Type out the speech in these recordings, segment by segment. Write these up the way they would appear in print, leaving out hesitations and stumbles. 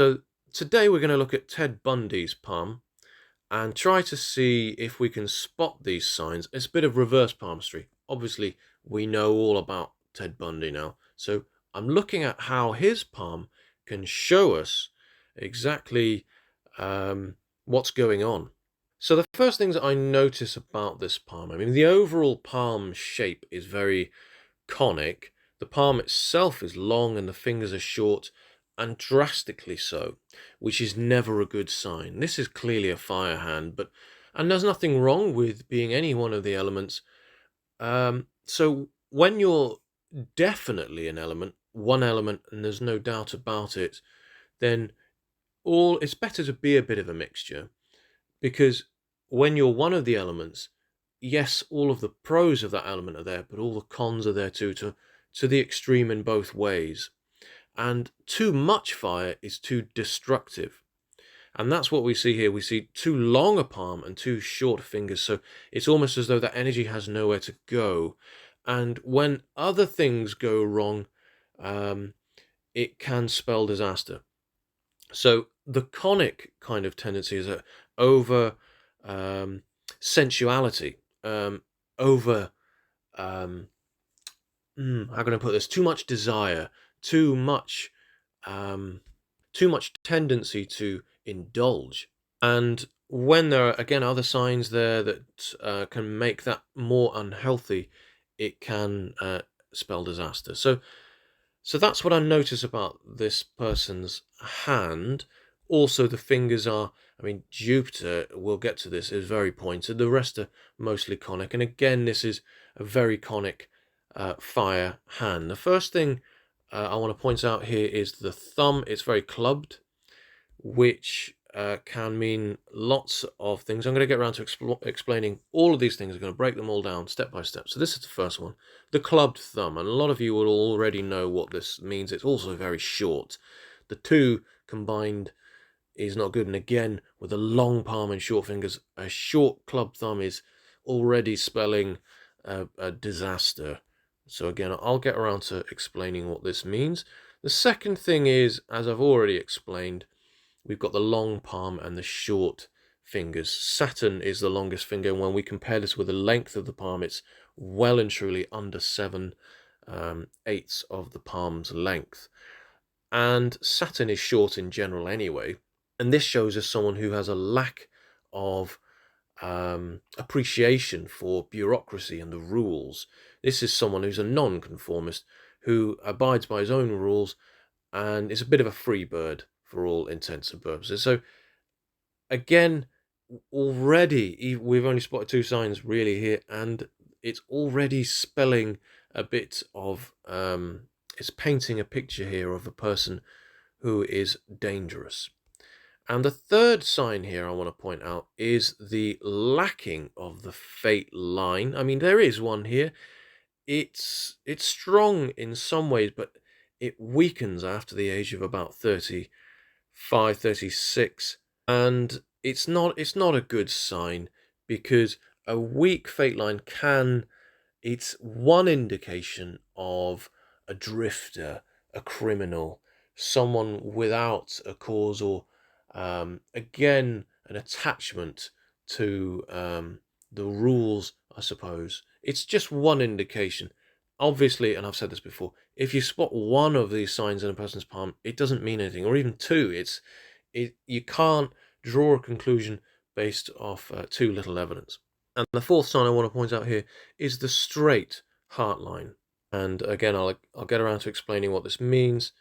So today we're going to look at Ted Bundy's palm and try to see if we can spot these signs. It's a bit of reverse palmistry. Obviously, we know all about Ted Bundy now. So I'm looking at how his palm can show us exactly what's going on. So the first things I notice about this palm, I mean, the overall palm shape is very conic. The palm itself is long and the fingers are short, and drastically so, which is never a good sign. This is clearly a fire hand, and there's nothing wrong with being any one of the elements. So when you're definitely an element, one element, and there's no doubt about it, then it's better to be a bit of a mixture, because when you're one of the elements, yes, all of the pros of that element are there, but all the cons are there too, to the extreme in both ways. And too much fire is too destructive. And that's what we see here. We see too long a palm and too short fingers. So it's almost as though that energy has nowhere to go. And when other things go wrong, it can spell disaster. So the conic kind of tendency is over sensuality, over how can I put this? Too much desire, too much, too much tendency to indulge. And when there are again other signs there that can make that more unhealthy, it can spell disaster. So that's what I notice about this person's hand. Also, the fingers are, I mean, Jupiter, we'll get to this, is very pointed. The rest are mostly conic. And again, this is a very conic fire hand. The first thing I want to point out here is the thumb. It's very clubbed, which can mean lots of things. I'm going to get around to explaining all of these things. I'm going to break them all down step by step. So this is the first one, the clubbed thumb. And a lot of you will already know what this means. It's also very short. The two combined is not good. And again, with a long palm and short fingers, a short clubbed thumb is already spelling a disaster. So again, I'll get around to explaining what this means. The second thing is, as I've already explained, we've got the long palm and the short fingers. Saturn is the longest finger, and when we compare this with the length of the palm, it's well and truly under 7/8 of the palm's length. And Saturn is short in general anyway, and this shows us someone who has a lack of appreciation for bureaucracy and the rules. This is someone who's a non-conformist, who abides by his own rules and is a bit of a free bird for all intents and purposes. So again, already we've only spotted two signs really here, and it's already spelling a bit of it's painting a picture here of a person who is dangerous. And the third sign here I want to point out is the lacking of the fate line. I mean, there is one here. It's strong in some ways, but it weakens after the age of about 35, 36. And it's not a good sign, because a weak fate line it's one indication of a drifter, a criminal, someone without a cause, or again, an attachment to the rules, I suppose. It's just one indication. Obviously, and I've said this before, if you spot one of these signs in a person's palm, it doesn't mean anything, or even two. You can't draw a conclusion based off too little evidence. And the fourth sign I want to point out here is the straight heart line. And again, I'll get around to explaining what this means.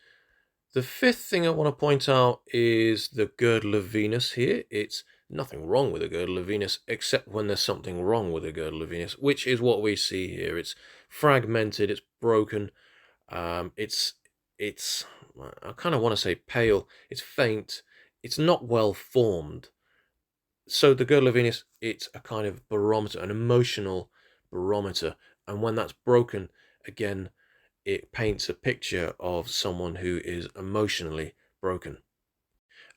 The fifth thing I want to point out is the girdle of Venus here. It's nothing wrong with the girdle of Venus, except when there's something wrong with the girdle of Venus, which is what we see here. It's fragmented, it's broken, it's I kind of want to say pale, it's faint, it's not well formed. So the girdle of Venus, it's a kind of barometer, an emotional barometer, and when that's broken, again, it paints a picture of someone who is emotionally broken.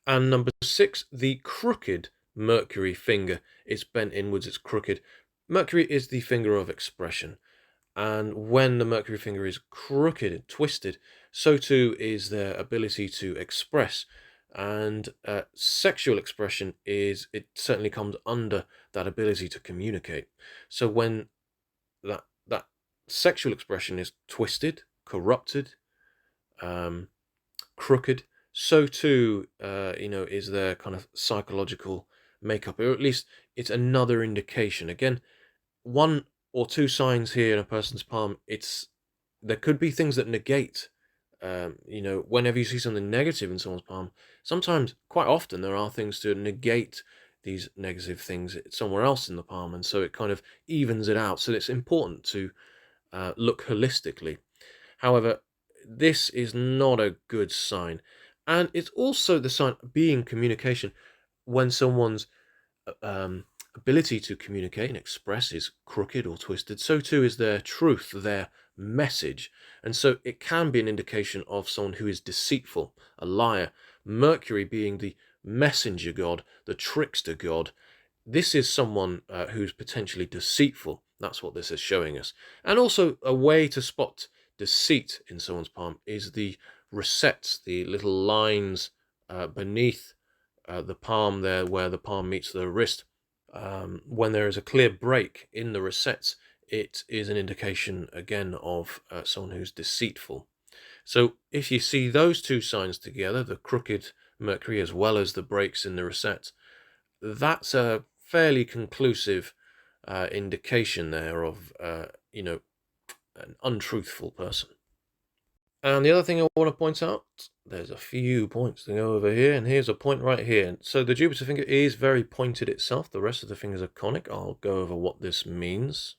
And number 6, the crooked Mercury finger. It's bent inwards, it's crooked. Mercury is the finger of expression. And when the Mercury finger is crooked and twisted, so too is their ability to express And sexual expression it certainly comes under that ability to communicate. So when that sexual expression is twisted, corrupted, um, crooked, so too, is their kind of psychological makeup, or at least it's another indication. Again, one or two signs here in a person's palm, there could be things that negate. Whenever you see something negative in someone's palm, sometimes, quite often, there are things to negate these negative things somewhere else in the palm, and so it kind of evens it out. So it's important to look holistically. However, this is not a good sign, and it's also the sign being communication when someone's um, ability to communicate and express is crooked or twisted, so too is their truth, their message. And so it can be an indication of someone who is deceitful, a liar. Mercury being the messenger god, the trickster god. This is someone who's potentially deceitful. That's what this is showing us. And also, a way to spot deceit in someone's palm is the rosettes, the little lines beneath the palm there, where the palm meets the wrist. When there is a clear break in the rosettes, it is an indication again of someone who's deceitful. So if you see those two signs together, the crooked Mercury as well as the breaks in the rosettes, that's a fairly conclusive indication there of an untruthful person. And the other thing I want to point out, there's a few points to go over here, and here's a point right here. So the Jupiter finger is very pointed itself. The rest of the fingers are conic. I'll go over what this means.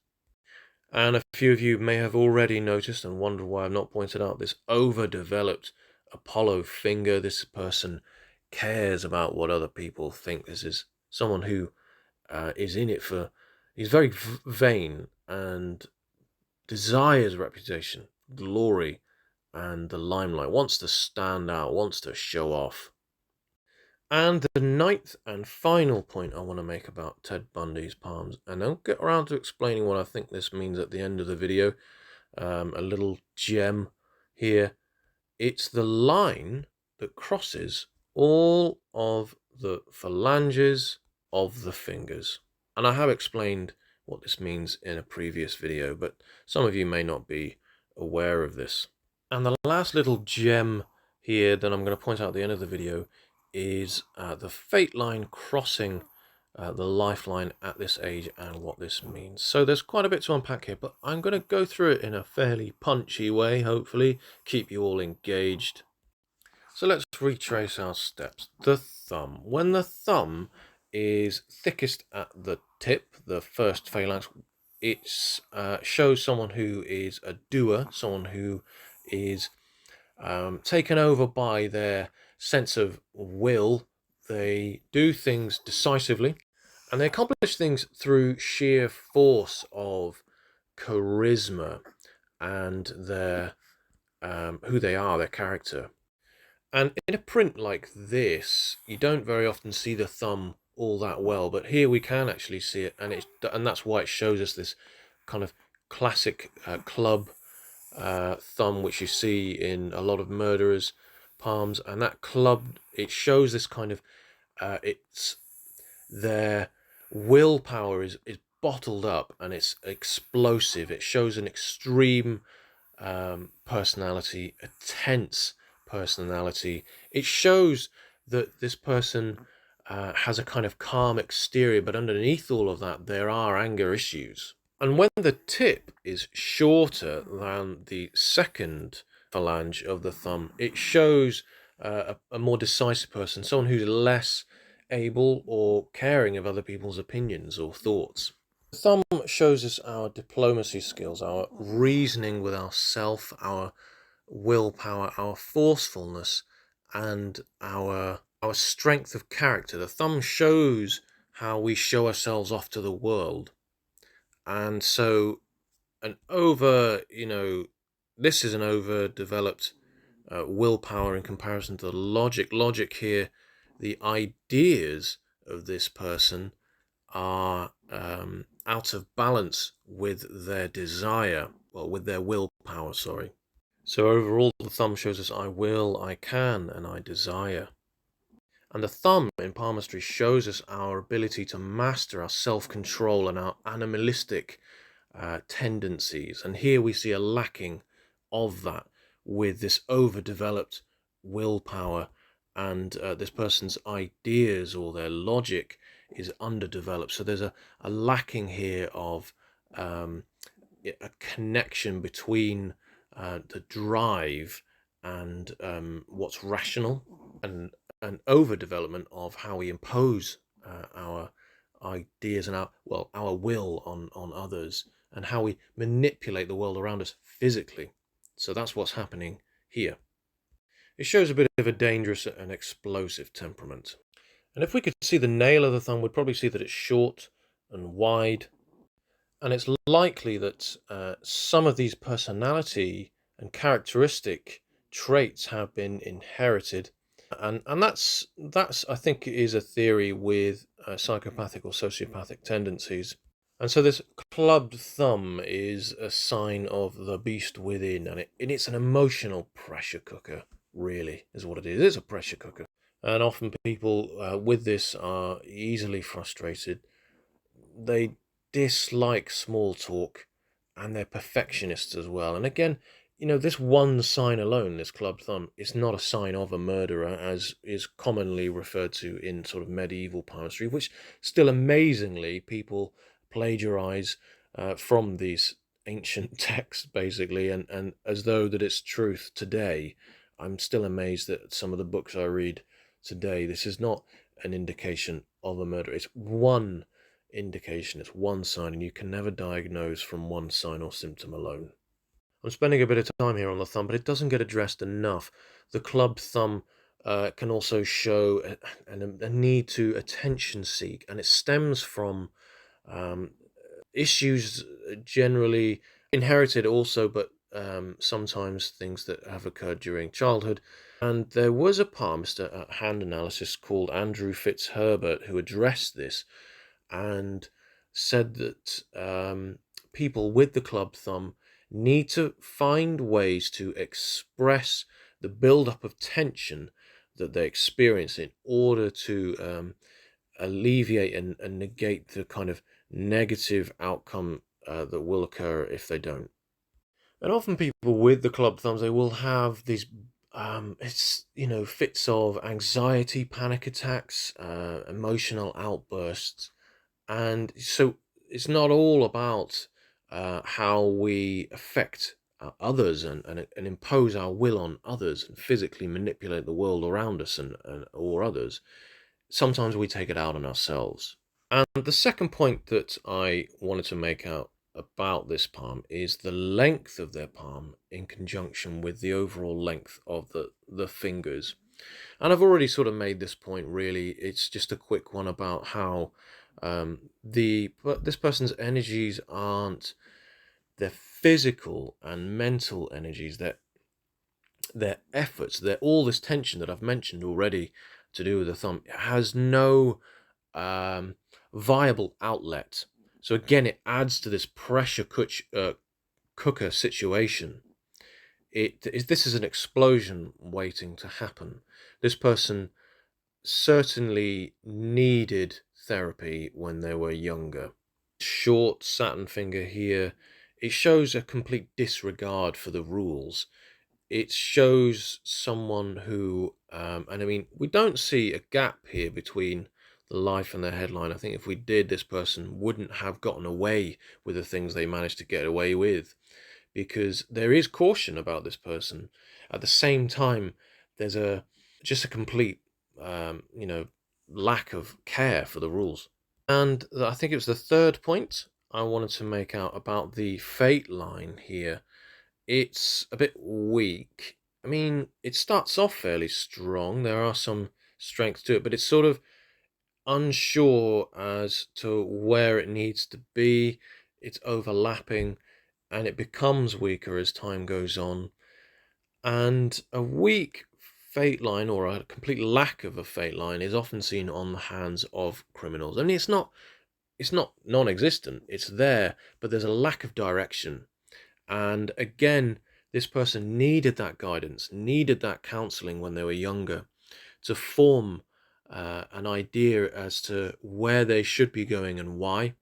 And a few of you may have already noticed and wondered why I've not pointed out this overdeveloped Apollo finger. This person cares about what other people think. This is someone who is in it for... He's very vain and desires reputation, glory, and the limelight, wants to stand out, wants to show off. And the ninth and final point I want to make about Ted Bundy's palms, and I'll get around to explaining what I think this means at the end of the video, a little gem here. It's the line that crosses all of the phalanges of the fingers. And I have explained what this means in a previous video, but some of you may not be aware of this. And the last little gem here that I'm going to point out at the end of the video is the fate line crossing the lifeline at this age and what this means. So there's quite a bit to unpack here, but I'm going to go through it in a fairly punchy way, hopefully keep you all engaged. So let's retrace our steps. The thumb. When the thumb is thickest at the tip, the first phalanx, it shows someone who is a doer, someone who is taken over by their sense of will. They do things decisively, and they accomplish things through sheer force of charisma and their who they are, their character. And in a print like this, you don't very often see the thumb all that well, but here we can actually see it, and that's why it shows us this kind of classic club thumb, which you see in a lot of murderers' palms. And that club, it shows this kind of it's their willpower is bottled up, and it's explosive. It shows an extreme personality, a tense personality. It shows that this person has a kind of calm exterior, but underneath all of that there are anger issues. And when the tip is shorter than the second phalange of the thumb, it shows a more decisive person, someone who's less able or caring of other people's opinions or thoughts. The thumb shows us our diplomacy skills, our reasoning with ourself, our willpower, our forcefulness, and our strength of character. The thumb shows how we show ourselves off to the world. And so this is an overdeveloped willpower in comparison to the logic. Logic here, the ideas of this person are out of balance with their desire, well, with their willpower, sorry. So overall, the thumb shows us I will, I can, and I desire. And the thumb in palmistry shows us our ability to master our self-control and our animalistic tendencies. And here we see a lacking of that with this overdeveloped willpower, and this person's ideas or their logic is underdeveloped. So there's a lacking here of a connection between the drive and what's rational, and an overdevelopment of how we impose our ideas and our will on others, and how we manipulate the world around us physically. So that's what's happening here. It shows a bit of a dangerous and explosive temperament. And if we could see the nail of the thumb, we'd probably see that it's short and wide. And it's likely that some of these personality and characteristic traits have been inherited. And that's I think is a theory with psychopathic or sociopathic tendencies. And so this clubbed thumb is a sign of the beast within, and it's an emotional pressure cooker, really, is what it is. It's a pressure cooker. And often people with this are easily frustrated. They dislike small talk, and they're perfectionists as well. And again, this one sign alone, this clubbed thumb, is not a sign of a murderer, as is commonly referred to in sort of medieval palmistry, which still amazingly people plagiarize from these ancient texts, basically, and as though that it's truth today. I'm still amazed that some of the books I read today, this is not an indication of a murder. It's one indication, it's one sign, and you can never diagnose from one sign or symptom alone. I'm spending a bit of time here on the thumb, but it doesn't get addressed enough. The clubbed thumb can also show a need to attention seek, and it stems from issues generally inherited also, but sometimes things that have occurred during childhood. And there was a palmist, a hand analysis called Andrew Fitzherbert, who addressed this and said that people with the clubbed thumb need to find ways to express the build-up of tension that they experience in order to alleviate and negate the kind of negative outcome that will occur if they don't. And often people with the clubbed thumbs, they will have these fits of anxiety, panic attacks, emotional outbursts. And so it's not all about how we affect others and impose our will on others and physically manipulate the world around us and or others. Sometimes we take it out on ourselves. And the second point that I wanted to make out about this palm is the length of their palm in conjunction with the overall length of the fingers. And I've already sort of made this point, really. It's just a quick one about how this person's energies aren't their physical and mental energies, their efforts, all this tension that I've mentioned already to do with the thumb has no viable outlet. So again, it adds to this pressure cooker situation. This is an explosion waiting to happen. This person certainly needed therapy when they were younger. Short Saturn finger here, it shows a complete disregard for the rules. It shows someone who, and I mean, we don't see a gap here between the life and their headline. I think if we did, this person wouldn't have gotten away with the things they managed to get away with, because there is caution about this person. At the same time, there's just a complete, lack of care for the rules. And I think it was the third point I wanted to make out about the fate line here. It's a bit weak. I mean, it starts off fairly strong. There are some strengths to it, but it's sort of unsure as to where it needs to be. It's overlapping, and it becomes weaker as time goes on. And a weak fate line, or a complete lack of a fate line, is often seen on the hands of criminals. I mean, it's not non-existent. It's there, but there's a lack of direction. And again, this person needed that guidance, needed that counseling when they were younger, to form an idea as to where they should be going and why.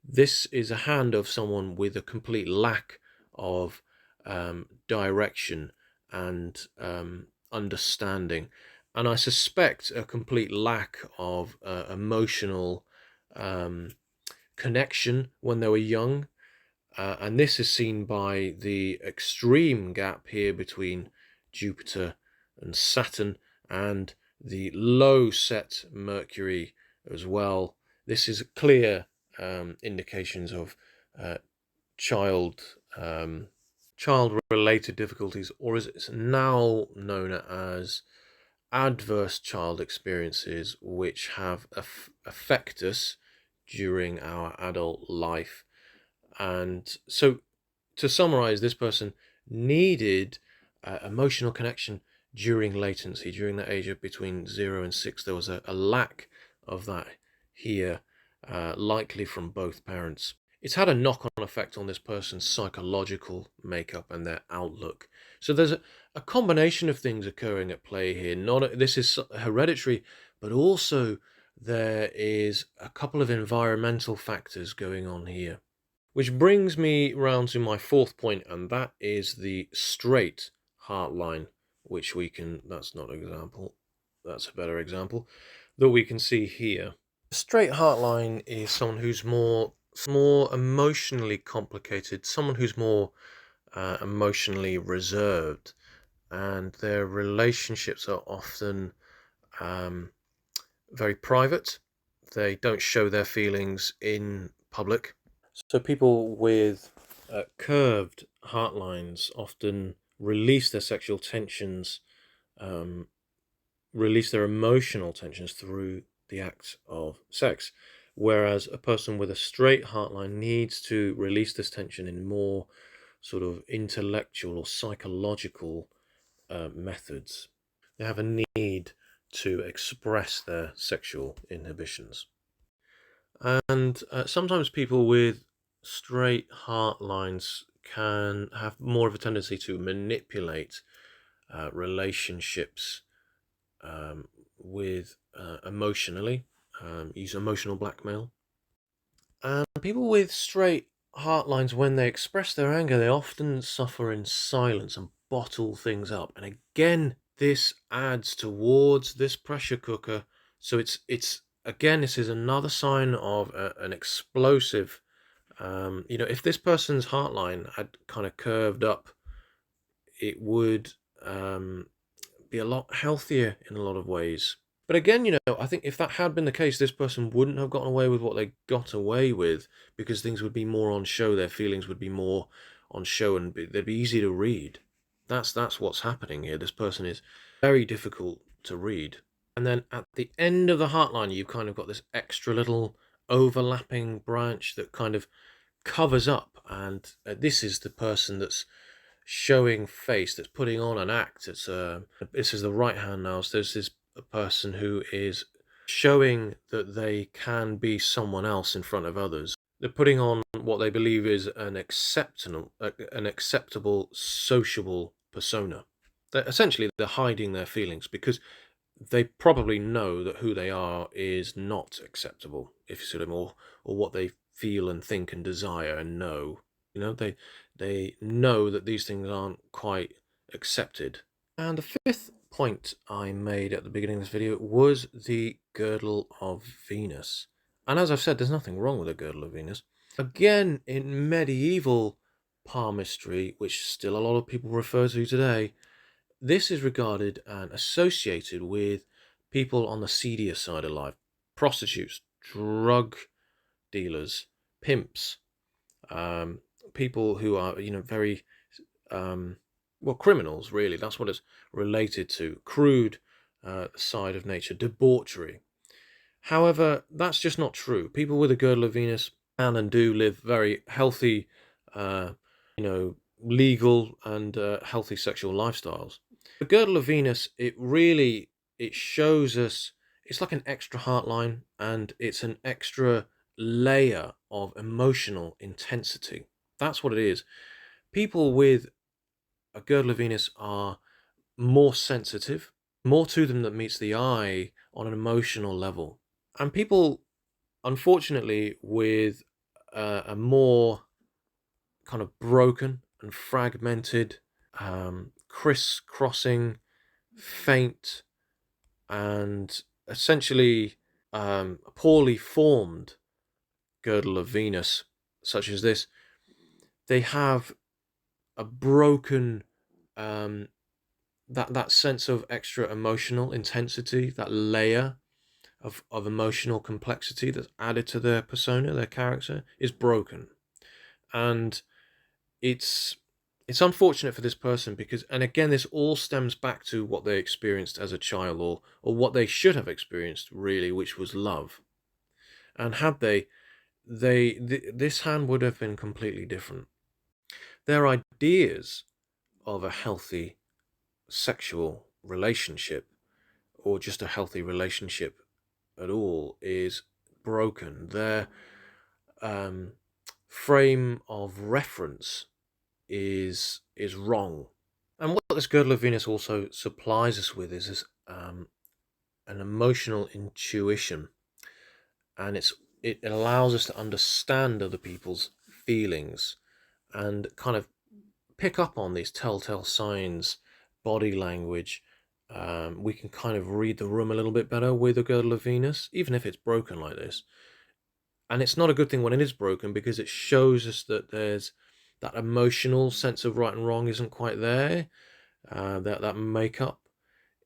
This is a hand of someone with a complete lack of direction and understanding, and I suspect a complete lack of emotional connection when they were young. And this is seen by the extreme gap here between Jupiter and Saturn, and the low set Mercury as well. This is clear indications of uh, child child related difficulties, or as it's now known as, adverse child experiences, which have affect us during our adult life. And so, to summarize, this person needed emotional connection during latency, during the age of between 0 and 6. There was a lack of that here, likely from both parents. It's had a knock-on effect on this person's psychological makeup and their outlook. So there's a combination of things occurring at play here. This is hereditary, but also there is a couple of environmental factors going on here. Which brings me round to my fourth point, and that is the straight heart line, which we can, that's not an example, that's a better example, that we can see here. The straight heart line is someone who's more emotionally complicated, someone who's more emotionally reserved, and their relationships are often very private. They don't show their feelings in public. So people with curved heart lines often release their sexual tensions, release their emotional tensions through the act of sex, whereas a person with a straight heart line needs to release this tension in more sort of intellectual or psychological methods. They have a need to express their sexual inhibitions. And sometimes people with straight heart lines can have more of a tendency to manipulate relationships with emotionally, use emotional blackmail. And people with straight heart lines, when they express their anger, they often suffer in silence and bottle things up. And again, this adds towards this pressure cooker. So it's again, this is another sign of an explosive. If this person's heart line had kind of curved up, it would be a lot healthier in a lot of ways. But again, I think if that had been the case, this person wouldn't have gotten away with what they got away with, because things would be more on show, their feelings would be more on show, and they'd be easy to read. That's what's happening here. This person is very difficult to read. And then at the end of the heart line, you've kind of got this extra little overlapping branch that kind of covers up, and this is the person that's showing face, that's putting on an act. This is the right hand now. So this is a person who is showing that they can be someone else in front of others. They're putting on what they believe is an acceptable sociable persona. They're hiding their feelings because they probably know that who they are is not acceptable, if you see what I mean, or what they feel and think and desire and know. They know that these things aren't quite accepted. And the fifth point I made at the beginning of this video was the girdle of Venus. And as I've said, there's nothing wrong with the girdle of Venus. Again, in medieval palmistry, which still a lot of people refer to today, this is regarded and associated with people on the seedier side of life. Prostitutes, drug dealers, pimps, people who are, very, criminals, really. That's what it's related to. Crude side of nature, debauchery. However, that's just not true. People with a girdle of Venus can and do live very healthy, legal and healthy sexual lifestyles. The girdle of Venus, it shows us, it's like an extra heart line, and it's an extra layer of emotional intensity. That's what it is. People with a girdle of Venus are more sensitive. more to them than meets the eye on an emotional level. And people, unfortunately, with a more kind of broken and fragmented, crisscrossing, faint, and essentially poorly formed girdle of Venus, such as this, they have a broken, um, that sense of extra emotional intensity, that layer of emotional complexity that's added to their persona, their character, is broken. And it's it's unfortunate for this person because, and again, this all stems back to what they experienced as a child, or what they should have experienced really, which was love. And had this hand would have been completely different. Their ideas of a healthy sexual relationship, or just a healthy relationship at all, is broken. Their um, frame of reference is wrong. And what this girdle of Venus also supplies us with is this, an emotional intuition, and it allows us to understand other people's feelings and kind of pick up on these telltale signs, body language. We can kind of read the room a little bit better with a girdle of Venus, even if it's broken like this. And it's not a good thing when it is broken, because it shows us that there's that emotional sense of right and wrong isn't quite there. That makeup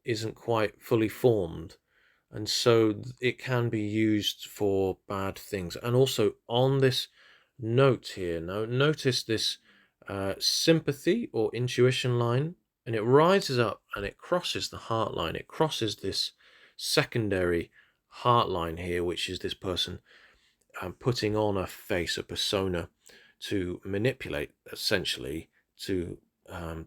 isn't quite fully formed, and so it can be used for bad things. And also on this note here, now notice this sympathy or intuition line, and it rises up and it crosses the heart line. It crosses this secondary heart line here, which is this person putting on a face, a persona, to manipulate, essentially, to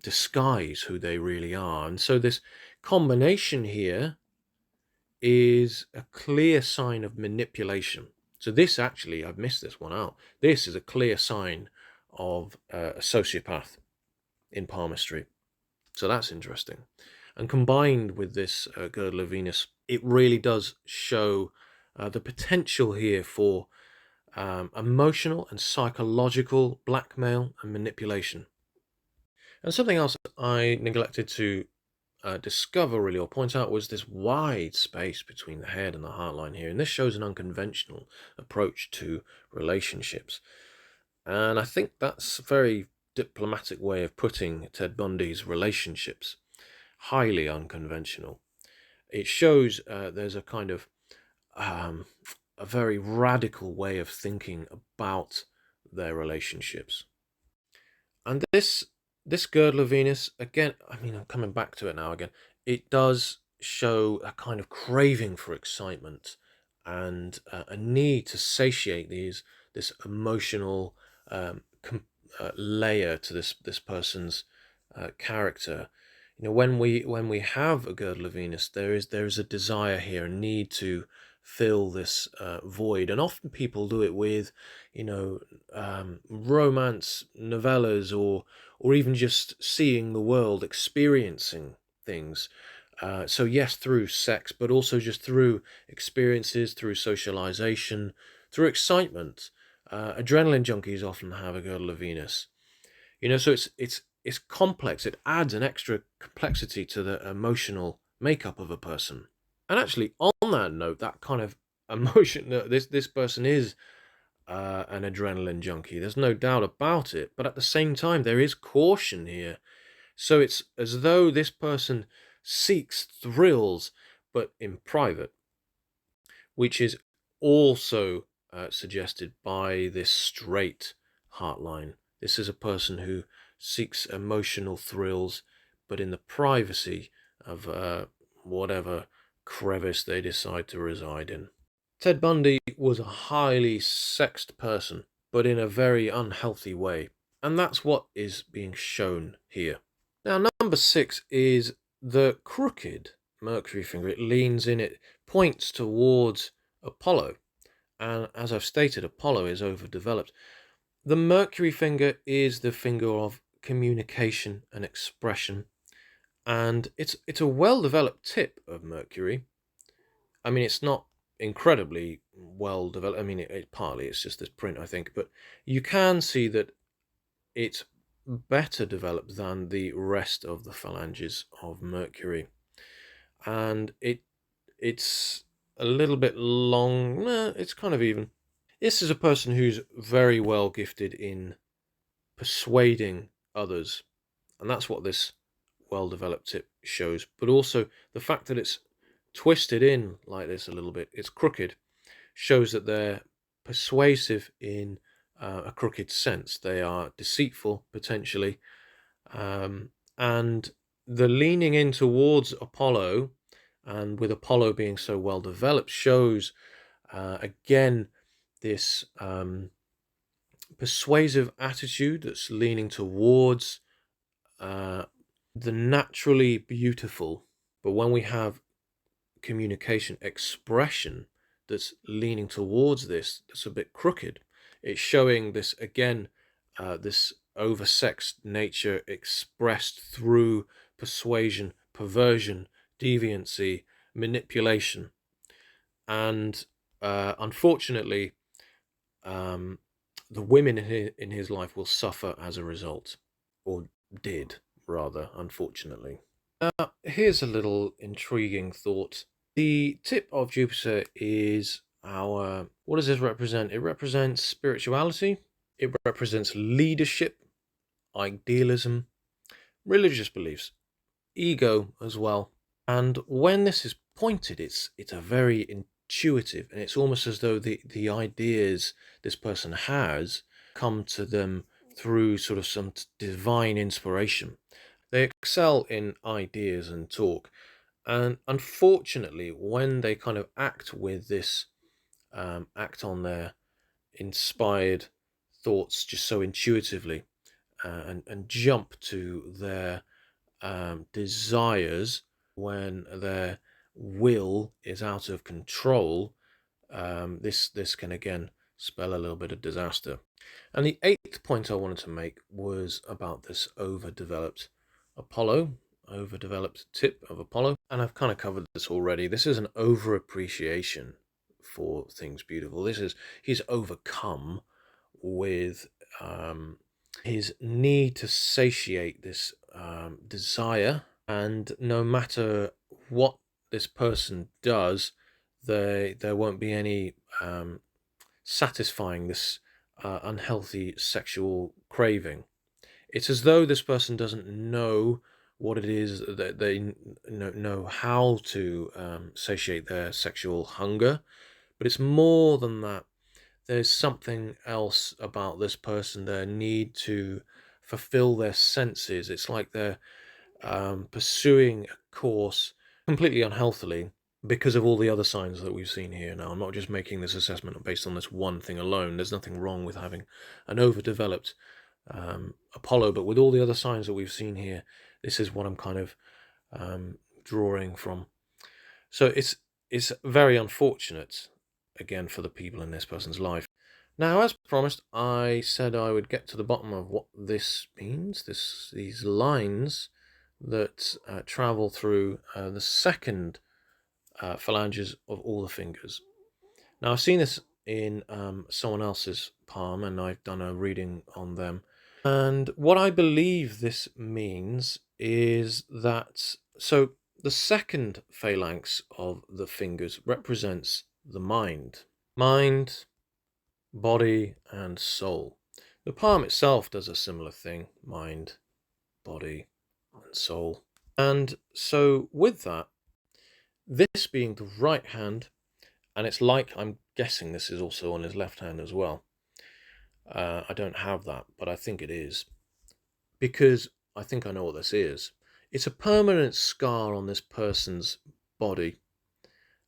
disguise who they really are. And so this combination here is a clear sign of manipulation. So this, actually, I've missed this one out. This is a clear sign of a sociopath in palmistry. So that's interesting. And combined with this girdle of Venus, it really does show the potential here for emotional and psychological blackmail and manipulation. And something else I neglected to discover, really, or point out, was this wide space between the head and the heart line here. And this shows an unconventional approach to relationships. And I think that's a very diplomatic way of putting Ted Bundy's relationships. Highly unconventional. It shows there's a kind of a very radical way of thinking about their relationships. And this girdle of Venus, again, I mean, I'm coming back to it now again, it does show a kind of craving for excitement, and a need to satiate this emotional layer to this person's character. You know, when we have a girdle of Venus, there is a desire here, a need to fill this void, and often people do it with, you know, romance novellas, or even just seeing the world, experiencing things. So yes, through sex, but also just through experiences, through socialization, through excitement. Adrenaline junkies often have a girdle of Venus. You know, so it's complex. It adds an extra complexity to the emotional makeup of a person. And actually, on that note, that kind of emotion, this person is an adrenaline junkie. There's no doubt about it. But at the same time, there is caution here. So it's as though this person seeks thrills, but in private, which is also suggested by this straight heart line. This is a person who seeks emotional thrills, but in the privacy of whatever crevice they decide to reside in. Ted Bundy was a highly sexed person, but in a very unhealthy way. And that's what is being shown here. Now, number 6 is the crooked Mercury finger. It leans in, it points towards Apollo. And as I've stated, Apollo is overdeveloped. The Mercury finger is the finger of communication and expression. And it's a well-developed tip of Mercury. I mean, it's not incredibly well developed. I mean, partly it's just this print, I think, but you can see that it's better developed than the rest of the phalanges of Mercury, and it's a little bit long. It's kind of even. This is a person who's very well gifted in persuading others, and that's what this well-developed tip shows. But also the fact that it's twisted in like this a little bit, it's crooked, shows that they're persuasive in a crooked sense. They are deceitful potentially, and the leaning in towards Apollo, and with Apollo being so well developed, shows again this persuasive attitude that's leaning towards uh, the naturally beautiful. But when we have communication expression that's leaning towards this, that's a bit crooked, it's showing this again, this oversexed nature expressed through persuasion, perversion, deviancy, manipulation. And unfortunately, um, the women in his life will suffer as a result, or did, rather, unfortunately. Here's a little intriguing thought. The tip of Jupiter is our. What does this represent? It represents spirituality, it represents leadership, idealism, religious beliefs, ego as well. And when this is pointed, it's a very intuitive, and it's almost as though the ideas this person has come to them through sort of some divine inspiration. They excel in ideas and talk, and unfortunately, when they kind of act with this, act on their inspired thoughts just so intuitively, and jump to their desires when their will is out of control, this can again spell a little bit of disaster. And the eighth point I wanted to make was about this overdeveloped Apollo, overdeveloped tip of Apollo. And I've kind of covered this already. This is an over appreciation for things beautiful. He's overcome with his need to satiate this desire, and no matter what this person does, there won't be any satisfying this unhealthy sexual craving. It's as though this person doesn't know what it is that they know how to satiate their sexual hunger, but it's more than that. There's something else about this person, their need to fulfill their senses. It's like they're pursuing a course completely unhealthily because of all the other signs that we've seen here. Now, I'm not just making this assessment based on this one thing alone. There's nothing wrong with having an overdeveloped Apollo, but with all the other signs that we've seen here, this is what I'm kind of drawing from. So it's very unfortunate, again, for the people in this person's life. Now, as promised, I said I would get to the bottom of what this means. These lines that travel through the second phalanges of all the fingers. Now, I've seen this in someone else's palm, and I've done a reading on them. And what I believe this means is that, so the second phalanx of the fingers represents the mind. Mind, body, and soul. The palm itself does a similar thing: mind, body, and soul. And so with that, this being the right hand, and it's like, I'm guessing this is also on his left hand as well. I don't have that, but I think it is, because I think I know what this is. It's a permanent scar on this person's body,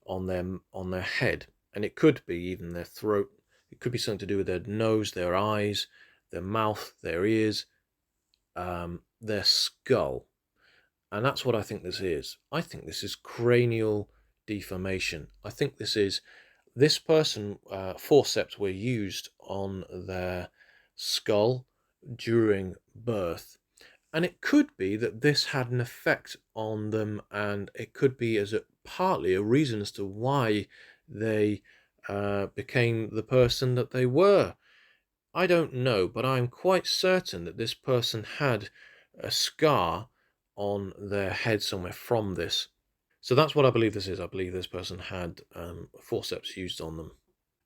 on their head, and it could be even their throat. It could be something to do with their nose, their eyes, their mouth, their ears, their skull. And that's what I think this is. I think this is cranial deformation. I think this person, forceps were used on their skull during birth, And it could be that this had an effect on them, and it could be partly a reason as to why they became the person that they were. I don't know, but I'm quite certain that this person had a scar on their head somewhere from this. So that's what I believe this is. I believe this person had forceps used on them.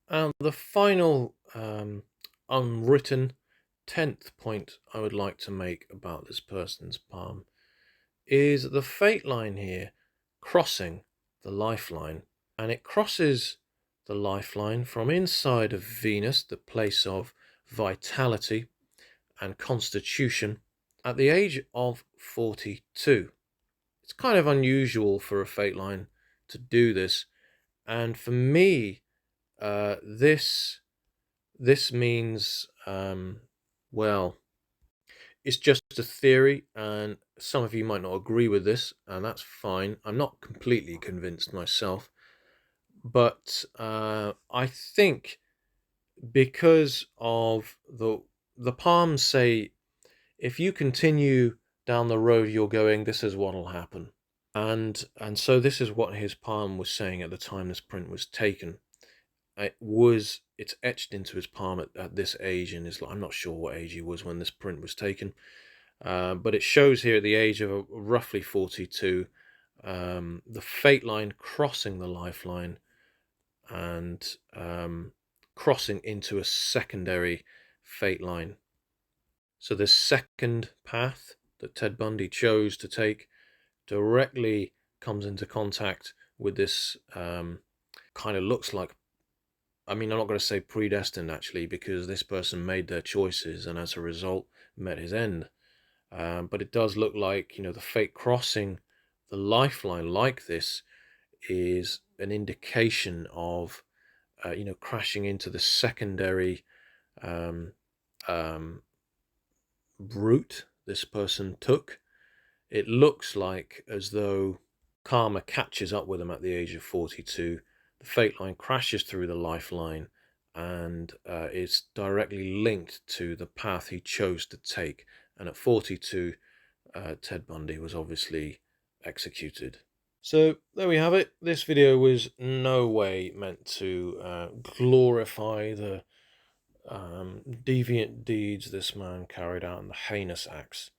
And the final unwritten 10th point I would like to make about this person's palm is the fate line here crossing the lifeline. And it crosses the lifeline from inside of Venus, the place of vitality and constitution, at the age of 42. It's kind of unusual for a fate line to do this, and for me, this means, well, it's just a theory, and some of you might not agree with this, and that's fine. I'm not completely convinced myself, but I think because of the palms say, if you continue down the road you're going, this is what'll happen. And so this is what his palm was saying at the time this print was taken. It's etched into his palm at this age in his life. I'm not sure what age he was when this print was taken, but it shows here at the age of roughly 42, the fate line crossing the lifeline and crossing into a secondary fate line. So this second path that Ted Bundy chose to take directly comes into contact with this kind of looks like, I mean, I'm not going to say predestined actually, because this person made their choices and as a result met his end. But it does look like, the fate crossing the lifeline like this is an indication of, crashing into the secondary route this person took. It looks like as though karma catches up with him at the age of 42. The fate line crashes through the lifeline and is directly linked to the path he chose to take. And at 42, Ted Bundy was obviously executed. So there we have it. This video was no way meant to glorify the deviant deeds this man carried out and the heinous acts,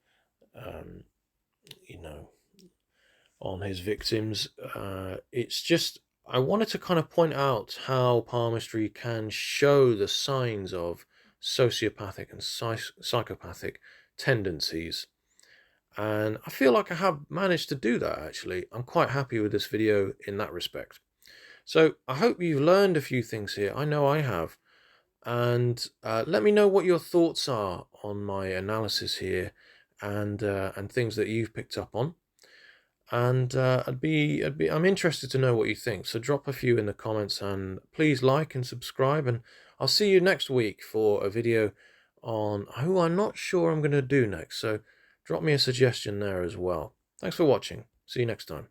on his victims. It's just, I wanted to kind of point out how palmistry can show the signs of sociopathic and psychopathic tendencies. And I feel like I have managed to do that, actually. I'm quite happy with this video in that respect. So I hope you've learned a few things here. I know I have. And let me know what your thoughts are on my analysis here and things that you've picked up on. And I'm interested to know what you think. So drop a few in the comments and please like and subscribe. And I'll see you next week for a video on who I'm not sure I'm going to do next. So drop me a suggestion there as well. Thanks for watching. See you next time.